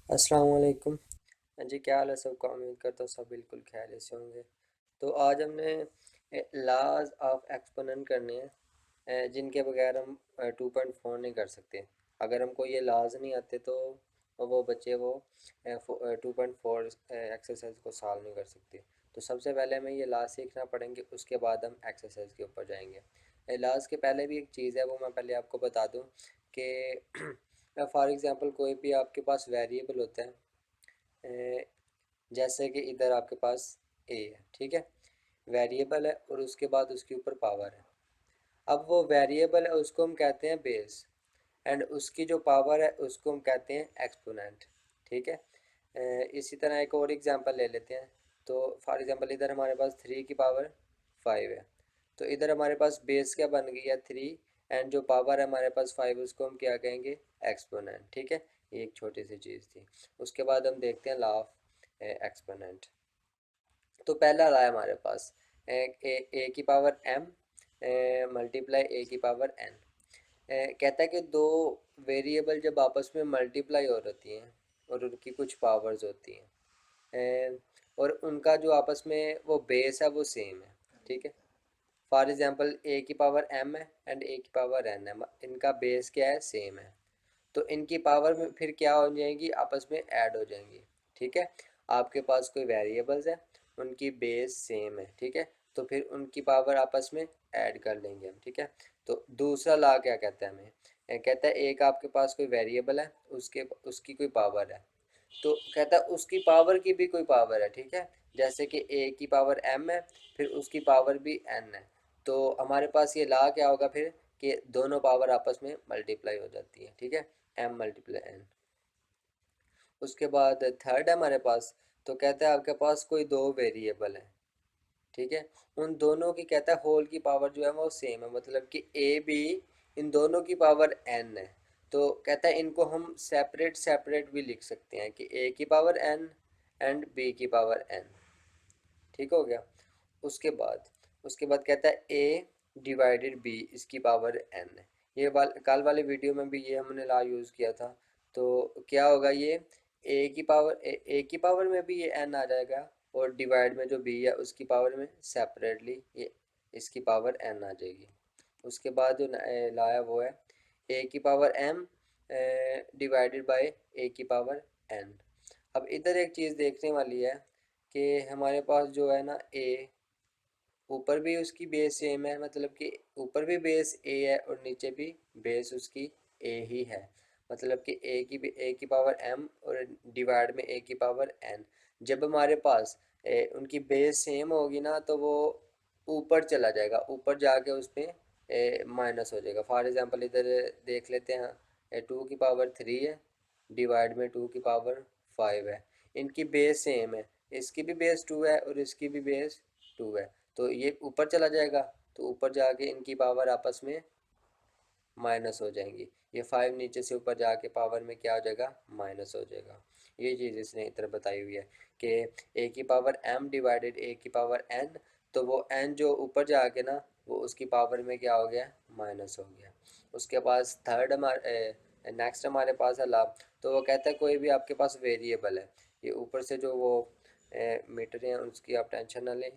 अस्सलाम वालेकुम। जी, क्या हाल है सबका? उम्मीद करता हूँ सब बिल्कुल खैरियत से होंगे। तो आज हमने लाज ऑफ एक्सपोनेंट करने हैं, जिनके बगैर हम 2.4 नहीं कर सकते। अगर हमको ये लाज नहीं आते तो वो बच्चे वो 2.4 एक्सरसाइज को सॉल्व नहीं कर सकते। तो सबसे पहले हमें ये लाज सीखना पड़ेंगे, उसके बाद हम एक्सरसाइज के ऊपर जाएंगे। लाज के पहले भी एक चीज़ है, वो मैं पहले आपको बता दूं कि फॉर एग्ज़ाम्पल कोई भी आपके पास वेरिएबल होता है, जैसे कि इधर आपके पास ए है, ठीक है। वेरिएबल है और उसके बाद उसके ऊपर पावर है। अब वो वेरिएबल है उसको हम कहते हैं बेस, एंड उसकी जो पावर है उसको हम कहते हैं एक्सपोनेंट, ठीक है। इसी तरह एक और एग्जांपल ले लेते हैं। तो फॉर एग्जांपल इधर हमारे पास 3 की पावर 5 है। तो इधर हमारे पास बेस क्या बन गई है 3, एंड जो पावर है हमारे पास 5 उसको हम क्या कहेंगे एक्सपोनेंट, ठीक है। ये एक छोटी सी चीज़ थी। उसके बाद हम देखते हैं लॉ ऑफ एक्सपोनेंट। तो पहला रहा है हमारे पास ए की पावर एम मल्टीप्लाई ए की पावर एन। कहता है कि दो वेरिएबल जब आपस में मल्टीप्लाई हो रही हैं और उनकी कुछ पावर्स होती हैं, और उनका जो आपस में वो बेस है वो सेम है, ठीक है। फॉर एग्जांपल ए की पावर एम है एंड ए की पावर एन है, इनका बेस क्या है सेम है। तो इनकी पावर में फिर क्या हो जाएंगी, आपस में ऐड हो जाएंगी, ठीक है। आपके पास कोई वेरिएबल्स है, उनकी बेस सेम है, ठीक है। तो फिर उनकी पावर आपस में ऐड कर लेंगे हम, ठीक है। तो दूसरा लॉ क्या कहता है हमें, कहता है एक आपके पास कोई वेरिएबल है, उसके उसकी कोई पावर है। तो कहता है उसकी पावर की भी कोई पावर है, ठीक है। जैसे कि ए की पावर एम है, फिर उसकी पावर भी एन है। तो हमारे पास ये ला क्या होगा फिर, कि दोनों पावर आपस में मल्टीप्लाई हो जाती है, ठीक है। M multiply N. उसके बाद थर्ड है हमारे पास। तो कहता है आपके पास कोई दो वेरिएबल है, ठीक है। उन दोनों की कहता है होल की पावर जो है वो सेम है, मतलब कि ए बी, इन दोनों की पावर एन है। तो कहता है इनको हम सेपरेट सेपरेट भी लिख सकते हैं कि ए की पावर एन एंड बी की पावर एन, ठीक हो गया। उसके बाद कहता है ए डिवाइडेड बी इसकी पावर एन है। कल वाले वीडियो में भी ये हमने ला यूज़ किया था। तो क्या होगा ये, ए की पावर में भी ये एन आ जाएगा, और डिवाइड में जो बी है उसकी पावर में सेपरेटली ये इसकी पावर एन आ जाएगी। उसके बाद जो लाया वो है ए की पावर एम डिवाइडेड बाय ए की पावर एन। अब इधर एक चीज़ देखने वाली है कि हमारे पास जो है ना ए, ऊपर भी उसकी बेस सेम है, मतलब कि ऊपर भी बेस ए है और नीचे भी बेस उसकी ए ही है। मतलब कि ए की पावर एम और डिवाइड में ए की पावर एन। जब हमारे पास उनकी बेस सेम होगी ना तो वो ऊपर चला जाएगा, ऊपर जाके उस पर माइनस हो जाएगा। फॉर एग्जांपल इधर देख लेते हैं, 2 की पावर 3 है डिवाइड में 2 की पावर 5 है। इनकी बेस सेम है, इसकी भी बेस 2 है और इसकी भी बेस 2 है। तो ये ऊपर चला जाएगा, तो ऊपर जाके इनकी पावर आपस में माइनस हो जाएंगी। ये 5 नीचे से ऊपर जाके पावर में क्या हो जाएगा, माइनस हो जाएगा। ये चीज़ इसने इधर बताई हुई है कि ए की पावर एम डिवाइडेड ए की पावर एन। तो वो एन जो ऊपर जाके ना वो उसकी पावर में क्या हो गया, माइनस हो गया। उसके पास थर्ड हमारे नेक्स्ट हमारे पास है लाभ। तो वो कहता है कोई भी आपके पास वेरिएबल है, ये ऊपर से जो वो मीटर हैं उसकी आप टेंशन ना लें।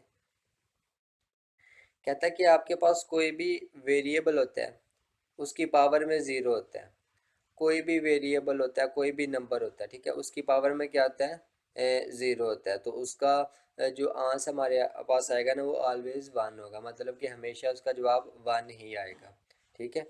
कहता है कि आपके पास कोई भी वेरिएबल होता है, उसकी पावर में ज़ीरो होता है। कोई भी वेरिएबल होता है, कोई भी नंबर होता है, ठीक है, उसकी पावर में क्या होता है, ज़ीरो होता है। तो उसका जो आंसर हमारे पास आएगा ना वो ऑलवेज वन होगा, मतलब कि हमेशा उसका जवाब वन ही आएगा, ठीक है।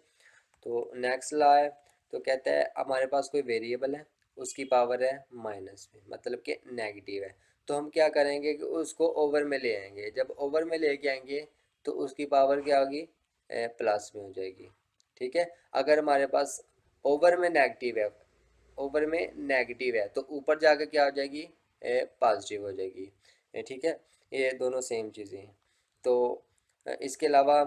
तो नेक्स्ट ला है। तो कहता है हमारे पास कोई वेरिएबल है, उसकी पावर है माइनस में, मतलब कि नेगेटिव है। तो हम क्या करेंगे कि उसको ओवर में ले आएंगे। जब ओवर में लेके आएंगे तो उसकी पावर क्या होगी, प्लस में हो जाएगी, ठीक है। अगर हमारे पास ओवर में नेगेटिव है, ओवर में नेगेटिव है तो ऊपर जाकर क्या हो जाएगी, पॉजिटिव हो जाएगी, ठीक है। ये दोनों सेम चीज़ें हैं। तो इसके अलावा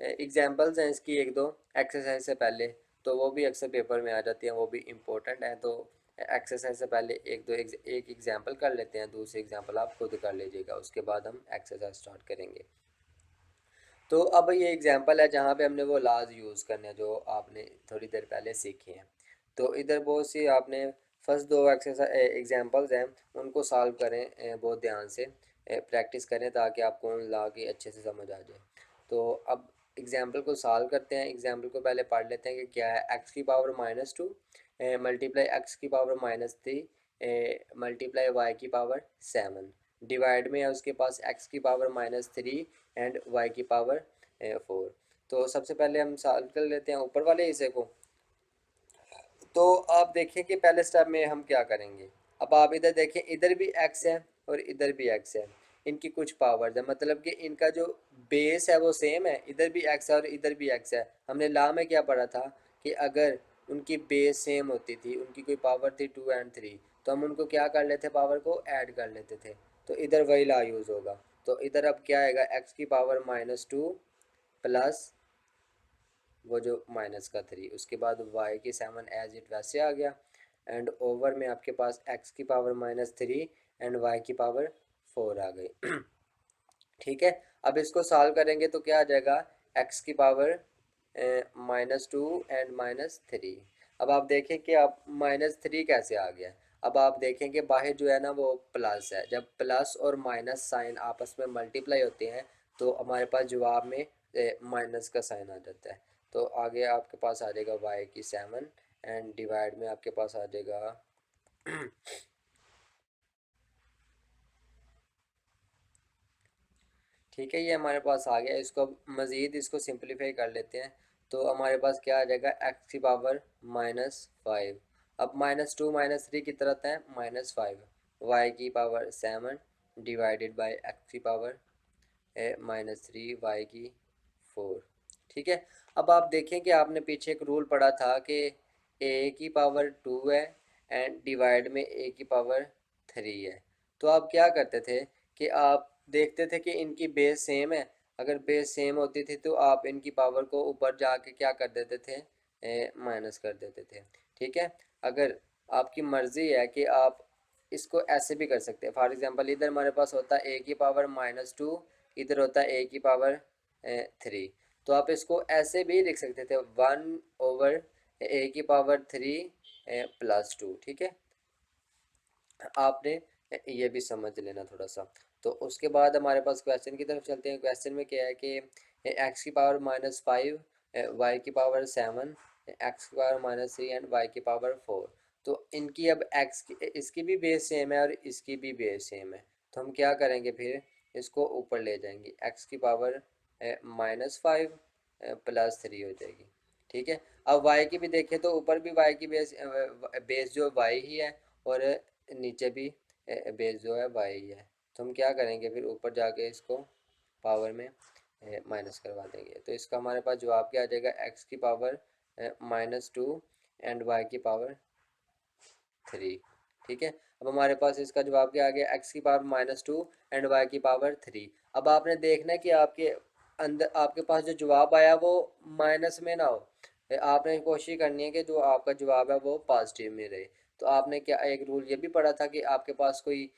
एग्जांपल्स हैं इसकी एक दो एक्सरसाइज से पहले, तो वो भी अक्सर पेपर में आ जाती हैं, वो भी इम्पोर्टेंट है। तो एक्सरसाइज से पहले एक एग्जांपल कर लेते हैं, दूसरी एग्जांपल आप खुद कर लीजिएगा, उसके बाद हम एक्सरसाइज स्टार्ट करेंगे। तो अब ये एग्जांपल है जहाँ पे हमने वो लाज यूज़ करने हैं जो आपने थोड़ी देर पहले सीखे हैं। तो इधर बहुत सी आपने फर्स्ट दो एक्सरसाइज एग्जांपल्स हैं उनको सॉल्व करें बहुत ध्यान से प्रैक्टिस करें ताकि आपको ला के अच्छे से समझ आ जाए। तो अब एग्जांपल को सॉल्व करते हैं। एग्जांपल को पहले पढ़ लेते हैं कि क्या है। एक्स की पावर -2 मल्टीप्लाई एक्स की पावर -3 मल्टीप्लाई वाई की पावर 7 डिवाइड में है उसके पास एक्स की पावर -3 एंड वाई की पावर 4। तो सबसे पहले हम सॉल्व कर लेते हैं ऊपर वाले हिस्से को। तो आप देखें कि पहले स्टेप में हम क्या करेंगे। अब आप इधर देखें, इधर भी एक्स है और इधर भी एक्स है। इनकी कुछ पावर्स है, मतलब कि इनका जो बेस है वो सेम है। इधर भी एक्स है और इधर भी एक्स है। हमने ला में क्या पढ़ा था कि अगर उनकी बेस सेम होती थी, उनकी कोई पावर थी 2 एंड 3, तो हम उनको क्या कर लेते, पावर को ऐड कर लेते थे। तो इधर वही ला यूज़ होगा। तो इधर अब क्या आएगा, एक्स की पावर -2 प्लस वो जो माइनस का 3, उसके बाद वाई की 7 एज इट वैसे आ गया। एंड ओवर में आपके पास एक्स की पावर -3 एंड वाई की पावर 4 आ गई। ठीक है। अब इसको सॉल्व करेंगे तो क्या आ जाएगा, एक्स की पावर -2 एंड -3। अब आप देखें कि आप -3 कैसे आ गया। अब आप देखें कि बाहर जो है ना वो प्लस है। जब प्लस और माइनस साइन आपस में मल्टीप्लाई होते हैं तो हमारे पास जवाब में माइनस का साइन आ जाता है। तो आगे आपके पास आ जाएगा वाई की 7 एंड डिवाइड में आपके पास आ जाएगा ठीक है, ये हमारे पास आ गया। इसको अब मज़ीद इसको सिंपलीफाई कर लेते हैं। तो हमारे पास क्या आ जाएगा, एक्स की पावर -5। अब -2 -3 की तरफ है -5, वाई की पावर 7 डिवाइडेड बाई एक्स की पावर -3 वाई की 4। ठीक है। अब आप देखें कि आपने पीछे एक रूल पढ़ा था कि ए की पावर 2 है एंड डिवाइड में ए की पावर 3 है। तो आप क्या करते थे कि आप देखते थे कि इनकी बेस सेम है। अगर बेस सेम होती थी तो आप इनकी पावर को ऊपर जाके क्या कर देते थे, माइनस कर देते थे। ठीक है। अगर आपकी मर्ज़ी है कि आप इसको ऐसे भी कर सकते हैं। फॉर एग्जांपल इधर हमारे पास होता है ए की पावर -2, इधर होता है ए की पावर 3। तो आप इसको ऐसे भी लिख सकते थे, 1/ए की पावर 3 +2। ठीक है। आपने ये भी समझ लेना थोड़ा सा। तो उसके बाद हमारे पास क्वेश्चन की तरफ चलते हैं। क्वेश्चन में क्या है कि एक्स की पावर -5 वाई की पावर 7 एक्स की पावर -3 एंड वाई की पावर 4। तो इनकी अब एक्स की, इसकी भी बेस सेम है और इसकी भी बेस सेम है। तो हम क्या करेंगे, फिर इसको ऊपर ले जाएंगे। एक्स की पावर -5 +3 हो जाएगी। ठीक है। अब वाई की भी देखें तो ऊपर भी वाई की बेस बेस जो वाई ही है और नीचे भी बेस जो है वाई ही है। तो हम क्या करेंगे, फिर ऊपर जाके इसको पावर में माइनस करवा देंगे। तो इसका हमारे पास जवाब क्या आ जाएगा, एक्स की पावर -2 एंड वाई की पावर 3। ठीक है। अब हमारे पास इसका जवाब क्या आ गया, एक्स की पावर -2 एंड वाई की पावर 3। अब आपने देखना है कि आपके अंदर आपके पास जो जवाब आया वो माइनस में ना हो। आपने कोशिश करनी है कि जो आपका जवाब है वो पॉजिटिव में रहे। तो आपने क्या एक रूल ये भी पढ़ा था कि आपके पास कोई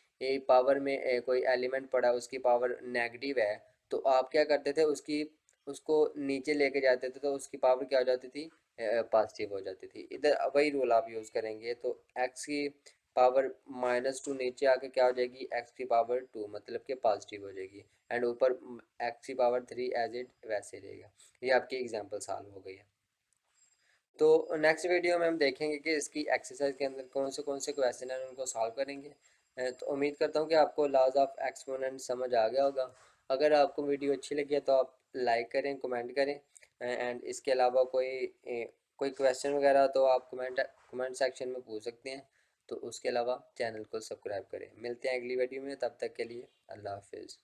पावर में कोई एलिमेंट पड़ा है, उसकी पावर नेगेटिव है, तो आप क्या करते थे, उसकी उसको नीचे लेके जाते थे तो उसकी पावर क्या हो जाती थी, पॉजिटिव हो जाती थी। इधर वही रूल आप यूज़ करेंगे तो एक्स की पावर -2 नीचे आके क्या हो जाएगी, एक्स की पावर 2 मतलब कि पॉजिटिव हो जाएगी। एंड ऊपर एक्स की पावर 3 एज इट वैसे रहेगा। ये आपकी एग्जांपल सॉल्व हो गई है। तो नेक्स्ट वीडियो में हम देखेंगे कि इसकी एक्सरसाइज के अंदर कौन से क्वेश्चन हैं, उनको सॉल्व करेंगे। तो उम्मीद करता हूँ कि आपको लॉज ऑफ एक्सपोनेंट समझ आ गया होगा। अगर आपको वीडियो अच्छी लगी है तो आप लाइक करें, कमेंट करें। एंड इसके अलावा कोई क्वेश्चन वगैरह तो आप कमेंट सेक्शन में पूछ सकते हैं। तो उसके अलावा चैनल को सब्सक्राइब करें। मिलते हैं अगली वीडियो में, तब तक के लिए अल्लाह हाफिज़।